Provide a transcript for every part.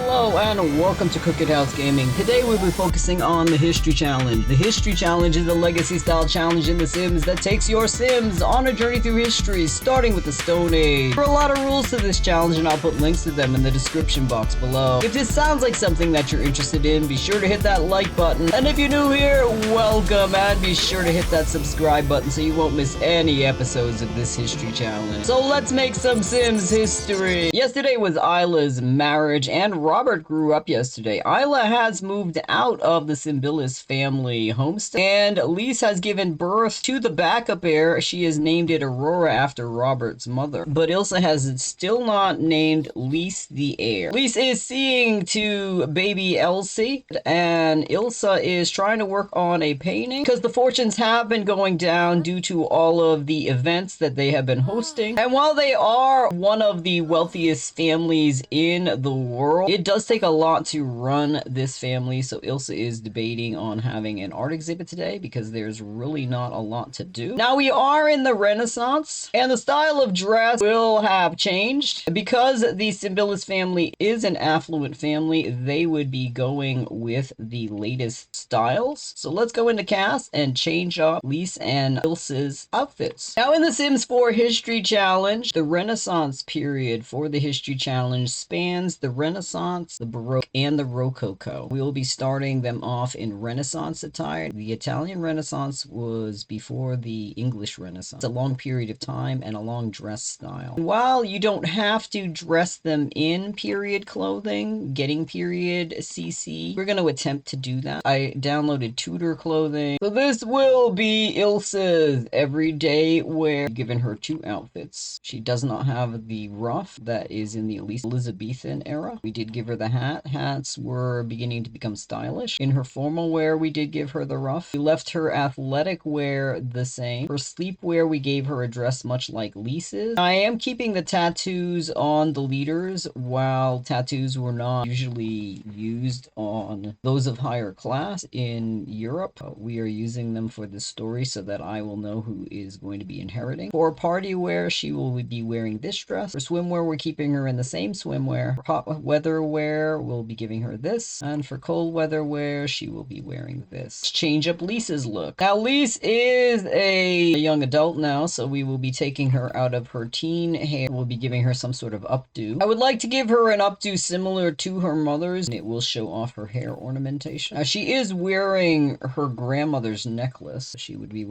Hello and welcome to Crooked House Gaming. Today we'll be focusing on the History Challenge. The History Challenge is a legacy-style challenge in The Sims that takes your Sims on a journey through history, starting with the Stone Age. There are a lot of rules to this challenge and I'll put links to them in the description box below. If this sounds like something that you're interested in, be sure to hit that like button. And if you're new here, welcome, and be sure to hit that subscribe button so you won't miss any episodes of this History Challenge. So let's make some Sims history. Yesterday was Isla's marriage, and Robert grew up yesterday. Isla has moved out of the Simbilis family homestead, and Lise has given birth to the backup heir. She has named it Aurora after Robert's mother, but Ilsa has still not named Lise the heir. Lise is seeing to baby Elsie, and Ilsa is trying to work on a painting because the fortunes have been going down due to all of the events that they have been hosting. And while they are one of the wealthiest families in the world, it does take a lot to run this family, so Ilsa is debating on having an art exhibit today because there's really not a lot to do. Now we are in the Renaissance, and the style of dress will have changed. Because the Simbilis family is an affluent family, they would be going with the latest styles. So let's go into cast and change up Lise and Ilsa's outfits. Now in the Sims 4 History Challenge, the Renaissance period for the History Challenge spans the Renaissance, the Baroque, and the Rococo. We will be starting them off in Renaissance attire. The Italian Renaissance was before the English Renaissance. It's a long period of time and a long dress style. While you don't have to dress them in period clothing, getting period CC, we're going to attempt to do that. I downloaded Tudor clothing. So this will be Ilsa's everyday wear, given her two outfits. She does not have the ruff that is in the Elizabethan era. We did give her the hat. Hats were beginning to become stylish. In her formal wear, we did give her the ruff. We left her athletic wear the same. For sleepwear, we gave her a dress much like Lise's. I am keeping the tattoos on the leaders, while tattoos were not usually used on those of higher class in Europe. We are using them for this story so that I will know who is going to be inheriting. For party wear, she will be wearing this dress. For swimwear, we're keeping her in the same swimwear. For hot weather wear, we'll be giving her this. And for cold weather wear, she will be wearing this. Let's change up Lisa's look. Now, Lise is a young adult now, so we will be taking her out of her teen hair. We'll be giving her some sort of updo. I would like to give her an updo similar to her mother's, and it will show off her hair ornamentation. She is wearing her grandmother's necklace. She could be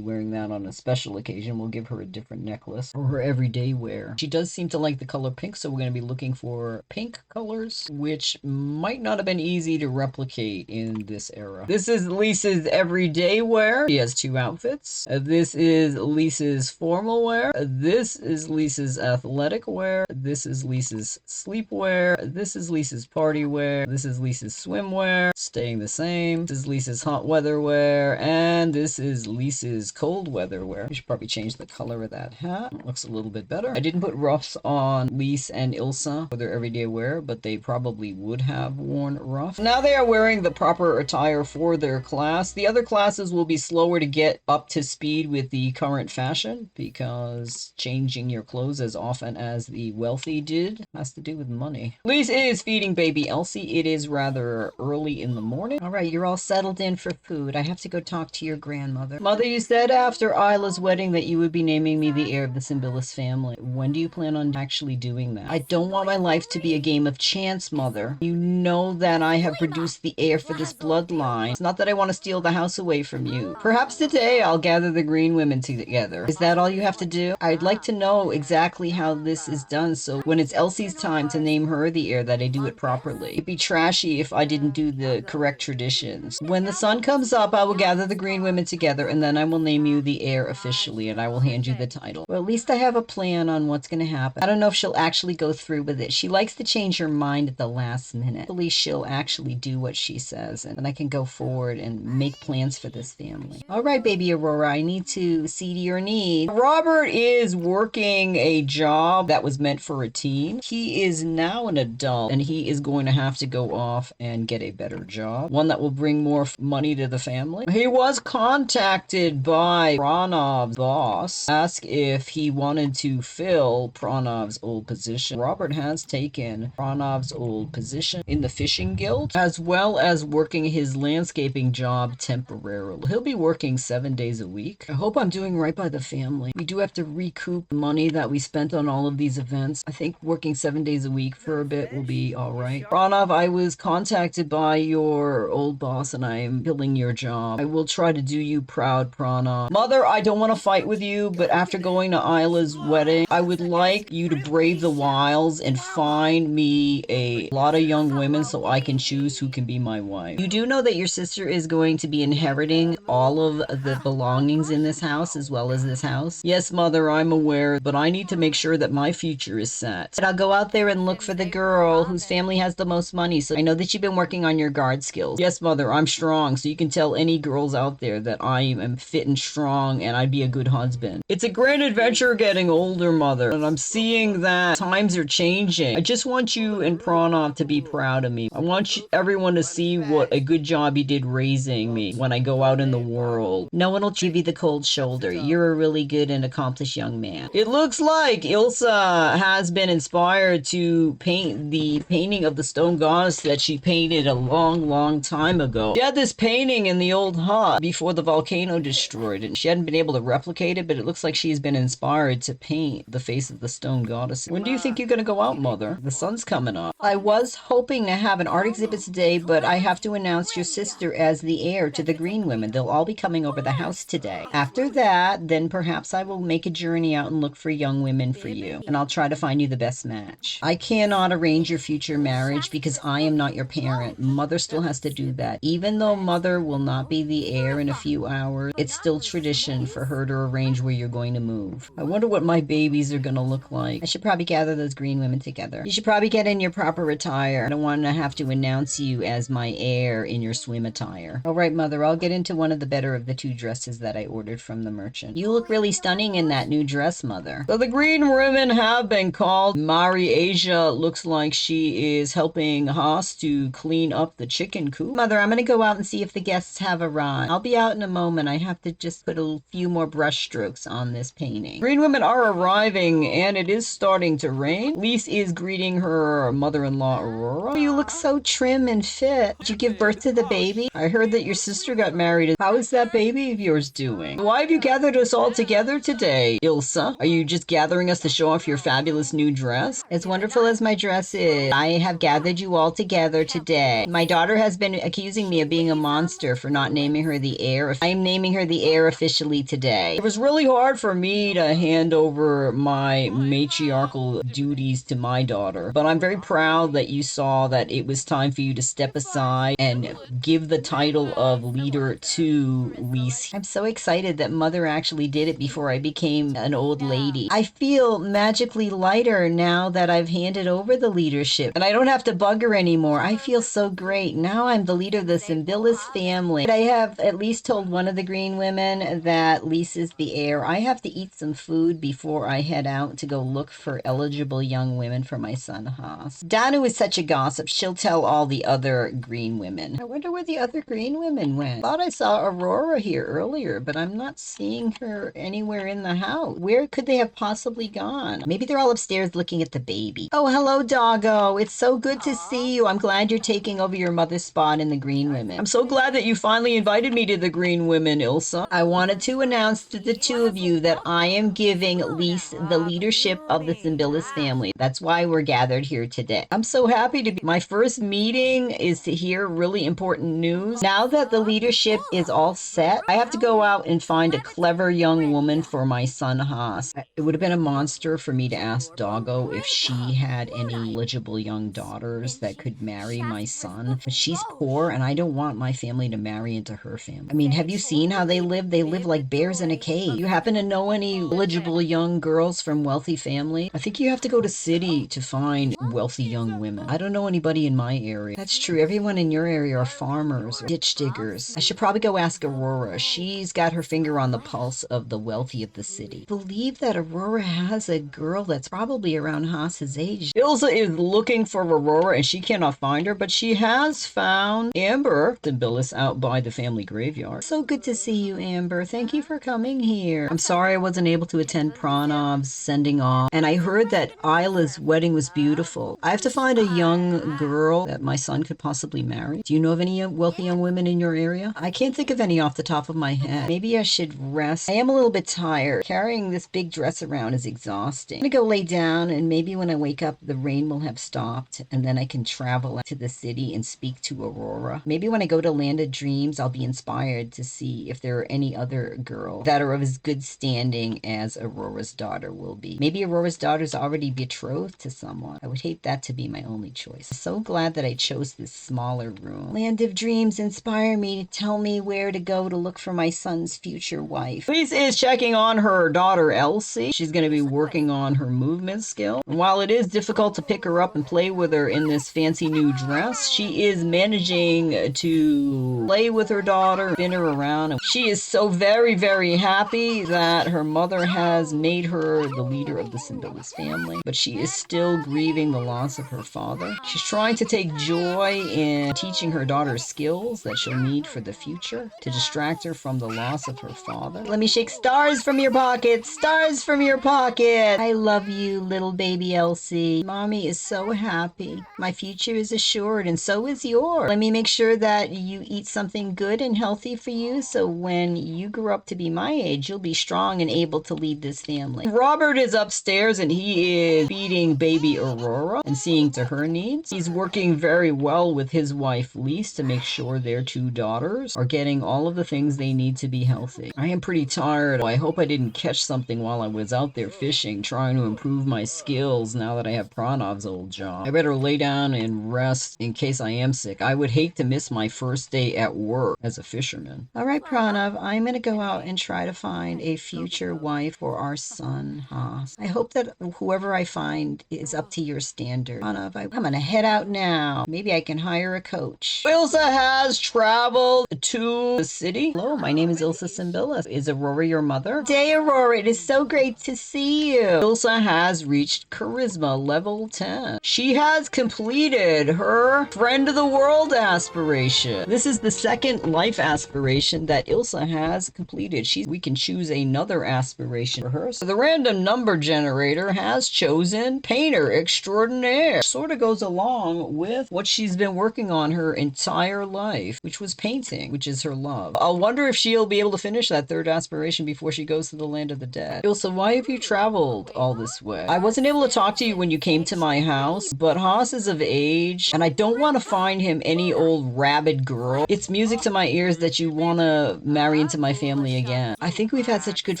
wearing that on a special occasion. We'll give her a different necklace for her everyday wear. She does seem to like the color pink, so we're going to be looking for pink colors, which might not have been easy to replicate in this era. This is Lisa's everyday wear. She has two outfits. This is Lisa's formal wear. This is Lisa's athletic wear. This is Lisa's sleepwear. This is Lisa's party wear. This is Lisa's swimwear, staying the same. This is Lisa's hot weather wear, and this is Lisa's cold weather wear. We should probably change the color of that hat. It looks a little bit better. I didn't put ruffs on Lise and Ilsa for their everyday wear, but they probably would have worn ruff. Now they are wearing the proper attire for their class. The other classes will be slower to get up to speed with the current fashion because changing your clothes as often as the wealthy did has to do with money. Lise is feeding baby Elsie. It is rather early in the morning. All right, you're all settled in for food. I have to go talk to your grandmother. Mother, you said after Isla's wedding that you would be naming me the heir of the Simbilis family. When do you plan on actually doing that? I don't want my life to be a game of chance, Mother. You know that I have produced the heir for this bloodline. It's not that I want to steal the house away from you. Perhaps today I'll gather the green women together. Is that all you have to do? I'd like to know exactly how this is done, so when it's Elsie's time to name her the heir, that I do it properly. It'd be trashy if I didn't do the correct traditions. When the sun comes up, I will gather the green women together, and then I will name you the heir officially, and I will hand you the title. Well, at least I have a plan on what's going to happen. I don't know if she'll actually go through with it. She likes to change her mind at the last minute. Hopefully she'll actually do what she says, and then I can go forward and make plans for this family. All right, baby Aurora, I need to see to your needs. Robert is working a job that was meant for a teen. He is now an adult, and he is going to have to go off and get a better job, one that will bring more money to the family. He was contacted by Pranov's boss, asked if he wanted to fill Pranov's old position. Robert has taken Pranov's old position in the fishing guild, as well as working his landscaping job temporarily. He'll be working 7 days a week. I hope I'm doing right by the family. We do have to recoup the money that we spent on all of these events. I think working 7 days a week for a bit will be alright. Pranov, I was contacted by your old boss and I am filling your job. I will try to do you proud, Pranov. Mother, I don't want to fight with you, but after going to Isla's wedding, I would like you to brave the wilds and find me a lot of young women so I can choose who can be my wife. You do know that your sister is going to be inheriting all of the belongings in this house as well as this house? Yes, Mother, I'm aware, but I need to make sure that my future is set. And I'll go out there and look for the girl whose family has the most money, so I know that you've been working on your guard skills. Yes, Mother, I'm strong, so you can tell any girls out there that I am fit and strong and I'd be a good husband. It's a great adventure getting older, Mother, and I'm seeing that times are changing. I just want you and Pranov to be proud of me. I want everyone to see what a good job you did raising me when I go out in the world. No one will give you the cold shoulder. You're a really good and accomplished young man. It looks like Ilsa has been inspired to paint the painting of the stone goddess that she painted a long time ago. She had this painting in the old hut before the volcano destroyed it. She hadn't been able to replicate it, but it looks like she's been inspired to paint the face of the stone goddess. When do you think you're going to go out, Mother? The sun's coming up. I was hoping to have an art exhibit today, but I have to announce your sister as the heir to the Green Women. They'll all be coming over the house today. After that, then perhaps I will make a journey out and look for young women for you, and I'll try to find you the best match. I cannot arrange your future marriage because I am not your parent. Mother still has to do that. Even though Mother will not be the heir in a few hours, it's still tradition for her to arrange where you're going to move. I wonder what my babies are going to look like. I should probably gather those Green Women together. You should probably get in your proper attire. I don't want to have to announce you as my heir in your swim attire. Alright, Mother, I'll get into one of the better of the 2 dresses that I ordered from the merchant. You look really stunning in that new dress, Mother. So the Green Women have been called. Mari Asia looks like she is helping Haas to clean up the chicken coop. Mother, I'm going to go out and see if the guests have arrived. I'll be out in a moment. I have to just put a few more brush strokes on this painting. Green Women are arriving and it is starting to rain. Lise is greeting her mother-in-law Aurora. Oh, you look so trim and fit. Did you give birth to the baby? I heard that your sister got married. How is that baby of yours doing? Why have you gathered us all together today, Ilsa? Are you just gathering us to show off your fabulous new dress? As wonderful as my dress is, I have gathered you all together today. My daughter has been accusing me of being a monster for not naming her the heir. I am naming her the heir officially today. It was really hard for me to hand over my matriarchal duties to my daughter, but I'm very proud that you saw that it was time for you to step aside and give the title of leader to Lise. I'm so excited that Mother actually did it before I became an old lady. I feel magically lighter now that I've handed over the leadership, and I don't have to bug her anymore. I feel so great. Now I'm the leader of the Simbilis family. I have at least told one of the Green Women that Lise is the heir. I have to eat some food before I head out to go look for eligible young women for my son Haas. Danu is such a gossip. She'll tell all the other Green Women. I wonder where the other Green Women went. Thought I saw Aurora here earlier, but I'm not seeing her anywhere in the house. Where could they have possibly gone? Maybe they're all upstairs looking at the baby. Oh, hello, doggo. It's so good to see you. I'm glad you're taking over your mother's spot in the Green Women. I'm so glad that you finally invited me to the Green Women, Ilsa. I wanted to announce to the 2 of you that I am giving Lise the leadership of the Simbilis family. That's why we're gathered here today. I'm so happy to be. My first meeting is to hear really important news. Now that the leadership is all set, I have to go out and find a clever young woman for my son Haas. It would have been a monster for me to ask Doggo if she had any eligible young daughters that could marry my son, but she's poor and I don't want my family to marry into her family. I mean, have you seen how they live? They live like bears in a cave. You happen to know any eligible young girls from wealthy family? I think you have to go to city to find wealthy young women. I don't know anybody in my area. That's true. Everyone in your area are farmers or ditch diggers. I should probably go ask Aurora. She's got her finger on the pulse of the wealthy of the city. I believe that Aurora has a girl that's probably around Haas's age. Ilsa is looking for Aurora and she cannot find her, but she has found Amber, Simbilis, out by the family graveyard. So good to see you, Amber. Thank you for coming here. I'm sorry I wasn't able to attend Pranov's sending off, and I heard that Isla's wedding was beautiful. beautiful. I have to find a young girl that my son could possibly marry. Do you know of any wealthy young women in your area? I can't think of any off the top of my head. Maybe I should rest. I am a little bit tired. Carrying this big dress around is exhausting. I'm gonna go lay down, and maybe when I wake up, the rain will have stopped, and then I can travel to the city and speak to Aurora. Maybe when I go to Land of Dreams, I'll be inspired to see if there are any other girls that are of as good standing as Aurora's daughter will be. Maybe Aurora's daughter's already betrothed to someone. I would hate that to be my only choice. I'm so glad that I chose this smaller room. Land of Dreams, inspire me to tell me where to go to look for my son's future wife. Lise is checking on her daughter Elsie. She's going to be working on her movement skill. And while it is difficult to pick her up and play with her in this fancy new dress, she is managing to play with her daughter, spin her around. And she is so very, very happy that her mother has made her the leader of the Simbilis family, but she is still grieving the loss of her father. She's trying to take joy in teaching her daughter skills that she'll need for the future to distract her from the loss of her father. Let me shake stars from your pocket, stars from your pocket. I love you, little baby Elsie. Mommy is so happy. My future is assured, and so is yours. Let me make sure that you eat something good and healthy for you, so when you grow up to be my age, you'll be strong and able to lead this family. Robert is upstairs, and he is feeding baby Aurora and seeing to her needs. He's working very well with his wife Lise to make sure their two daughters are getting all of the things they need to be healthy. I am pretty tired. I hope I didn't catch something while I was out there fishing, trying to improve my skills now that I have Pranov's old job. I better lay down and rest in case I am sick. I would hate to miss my first day at work as a fisherman. All right, Pranav, I'm going to go out and try to find a future wife for our son, Haas. I hope that whoever I find is up to your standard. Pranav, I'm going to head out now. Maybe I can hire a coach. Ilsa has traveled to the city. Hello, my name is Ilsa Simbilis. Is Aurora your mother? Good day, Aurora. It is so great to see you. Ilsa has reached Charisma level 10. She has completed her Friend of the World aspiration. This is the second life aspiration that Ilsa has completed. We can choose another aspiration for her. So the random number generator has chosen Painter Extraordinaire. Sort of goes along with what she's been working on her entire life, which was painting, which is her love. I'll wonder if she'll be able to finish that third aspiration before she goes to the land of the dead. Ilsa, why have you traveled all this way? I wasn't able to talk to you when you came to my house, but Haas is of age, and I don't want to find him any old rabid girl. It's music to my ears that you want to marry into my family again. I think we've had such good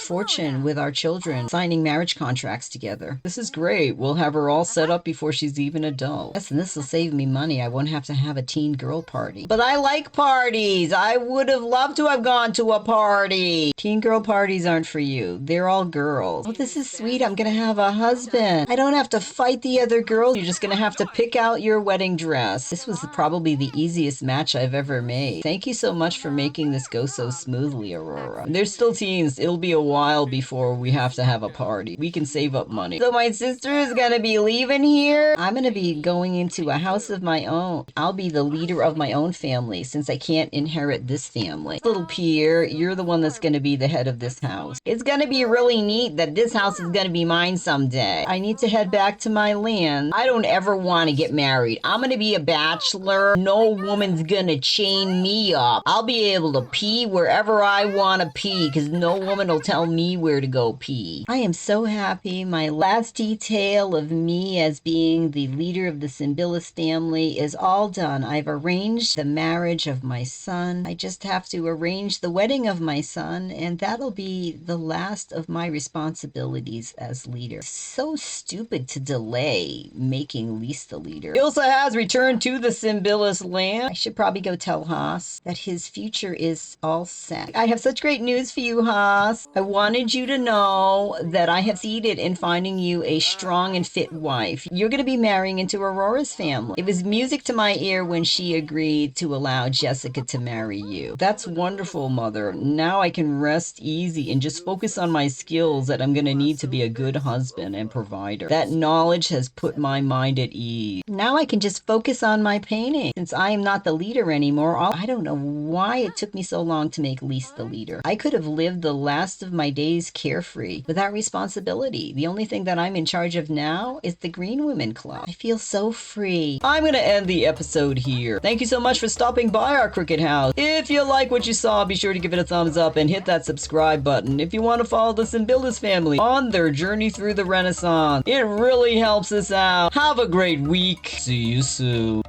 fortune with our children signing marriage contracts together. This is great. We'll have her all set up before she's even adult. Yes, and this will save me money. I won't have to have a teen girl party. But I like parties. I would have loved to have gone to a party. Teen girl parties aren't for you. They're all girls. Oh, this is sweet. I'm going to have a husband. I don't have to fight the other girls. You're just going to have to pick out your wedding dress. This was probably the easiest match I've ever made. Thank you so much for making this go so smoothly, Aurora. They're still teens. It'll be a while before we have to have a party. We can save up money. So my sister is going to be leaving here. I'm going to be going into a house of my own. I'll be the leader of my own family since I can't inherit this family. Little Pierre, you're the one that's going to be the head of this house. It's going to be really neat that this house is going to be mine someday. I need to head back to my land. I don't ever want to get married. I'm going to be a bachelor. No woman's going to chain me up. I'll be able to pee wherever I want to pee because no woman will tell me where to go pee. I am so happy. My last detail of me as being the leader of the Simbilis family is all done. I've arranged the marriage of my son. I just have to arrange the wedding of my son, and that'll be the last of my responsibilities as leader. So stupid to delay making Lise the leader. Ilsa has returned to the Simbilis land. I should probably go tell Haas that his future is all set. I have such great news for you, Haas. I wanted you to know that I have succeeded in finding you a strong and fit wife. You're going to be marrying into Aurora's family. It was music to my ear when she agreed to allow Jessica to marry you. That's wonderful, Mother. Now I can rest easy and just focus on my skills that I'm going to need to be a good husband and provider. That knowledge has put my mind at ease. Now I can just focus on my painting. Since I am not the leader anymore, I don't know why it took me so long to make Lise the leader. I could have lived the last of my days carefree without responsibility. The only thing that I'm in charge of now is the green Plain Women Club. I feel so free. I'm gonna end the episode here. Thank you so much for stopping by our Cricket House. If you like what you saw, be sure to give it a thumbs up and hit that subscribe button. If you want to follow the Simbilis family on their journey through the Renaissance, it really helps us out. Have a great week. See you soon.